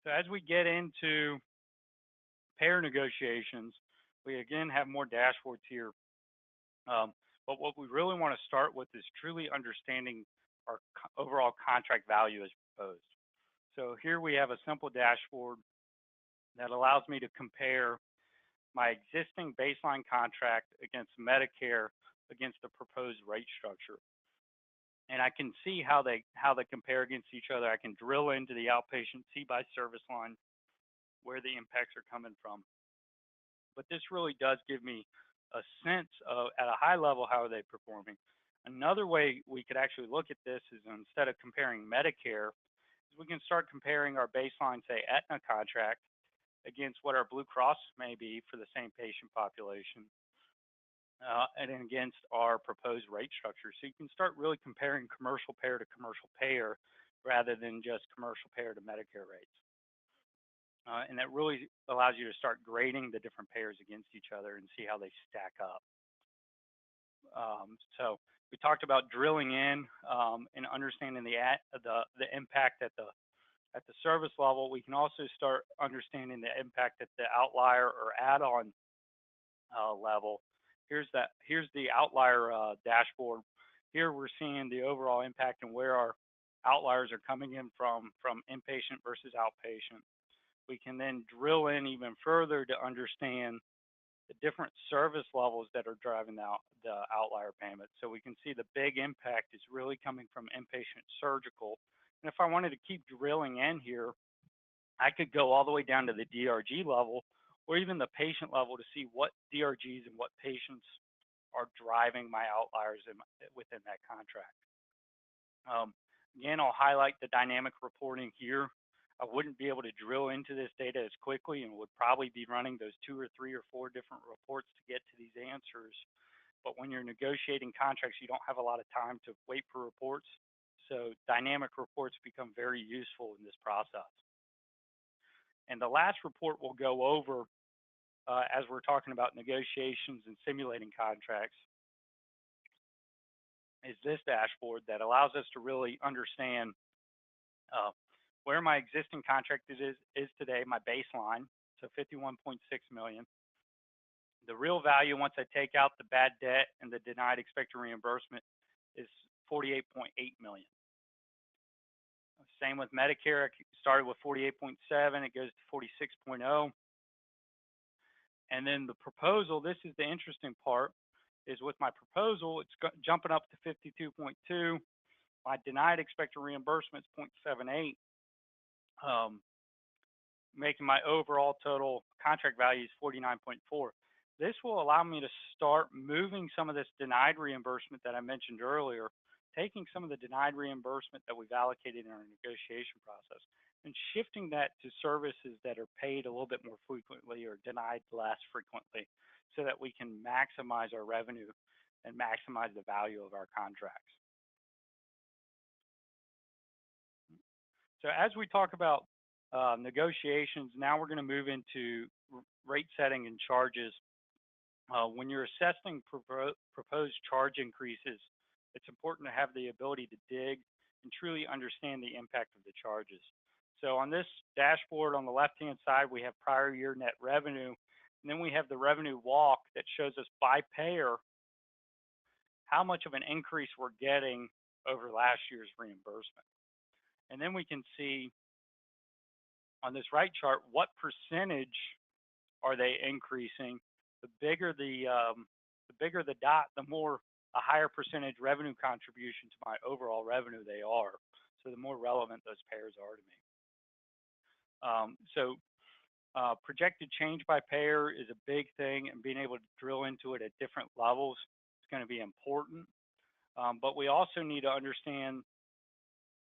So as we get into payer negotiations, we again have more dashboards here. Um, but what we really want to start with is truly understanding our overall contract value as proposed. So here we have a simple dashboard that allows me to compare my existing baseline contract against Medicare against the proposed rate structure. And I can see how they compare against each other. I can drill into the outpatient, see by service line where the impacts are coming from. But this really does give me a sense of, at a high level, how are they performing. Another way we could actually look at this is, instead of comparing Medicare, is we can start comparing our baseline, say, Aetna contract against what our Blue Cross may be for the same patient population, and then against our proposed rate structure. So you can start really comparing commercial payer to commercial payer rather than just commercial payer to Medicare rates. And that really allows you to start grading the different payers against each other and see how they stack up. So we talked about drilling in and understanding the impact at the service level. We can also start understanding the impact at the outlier or add-on level. Here's the outlier dashboard. Here we're seeing the overall impact and where our outliers are coming in from inpatient versus outpatient. We can then drill in even further to understand the different service levels that are driving the outlier payment. So we can see the big impact is really coming from inpatient surgical. And if I wanted to keep drilling in here, I could go all the way down to the DRG level or even the patient level to see what DRGs and what patients are driving my outliers within that contract. Um, Again, I'll highlight the dynamic reporting here. I wouldn't be able to drill into this data as quickly and would probably be running those 2 or 3 or 4 different reports to get to these answers. But when you're negotiating contracts, you don't have a lot of time to wait for reports. So dynamic reports become very useful in this process. And the last report we'll go over as we're talking about negotiations and simulating contracts is this dashboard that allows us to really understand uh, where my existing contract is today, my baseline, so 51.6 million. The real value once I take out the bad debt and the denied expected reimbursement is 48.8 million. Same with Medicare. It started with 48.7, it goes to 46.0. And then the proposal, this is the interesting part, is with my proposal, it's jumping up to 52.2. My denied expected reimbursement is 0.78, making my overall total contract value is 49.4. This will allow me to start moving some of this denied reimbursement that I mentioned earlier, taking some of the denied reimbursement that we've allocated in our negotiation process and shifting that to services that are paid a little bit more frequently or denied less frequently so that we can maximize our revenue and maximize the value of our contracts. So as we talk about negotiations, now we're going to move into rate setting and charges. When you're assessing proposed charge increases, it's important to have the ability to dig and truly understand the impact of the charges. So on this dashboard on the left-hand side, we have prior year net revenue, and then we have the revenue walk that shows us by payer how much of an increase we're getting over last year's reimbursement. And then we can see on this right chart what percentage are they increasing. The bigger the dot, the more a higher percentage revenue contribution to my overall revenue they are. So the more relevant those payers are to me. Projected change by payer is a big thing, and being able to drill into it at different levels is going to be important. But we also need to understand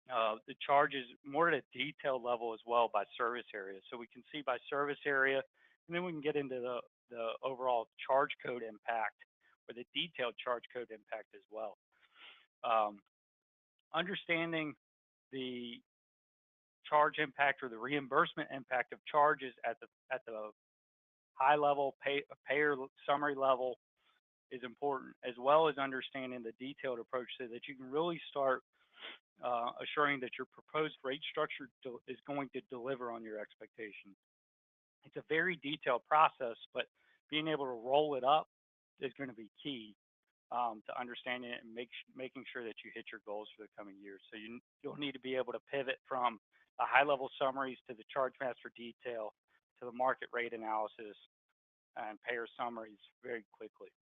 the charges more at a detailed level as well by service area. So we can see by service area, and then we can get into the overall charge code impact or the detailed charge code impact as well. Understanding the charge impact or the reimbursement impact of charges at the high level payer summary level is important, as well as understanding the detailed approach so that you can really start assuring that your proposed rate structure is going to deliver on your expectations. It's a very detailed process, but being able to roll it up is going to be key to understanding it and making sure that you hit your goals for the coming years. So you'll need to be able to pivot from the high level summaries to the charge master detail to the market rate analysis and payer summaries very quickly.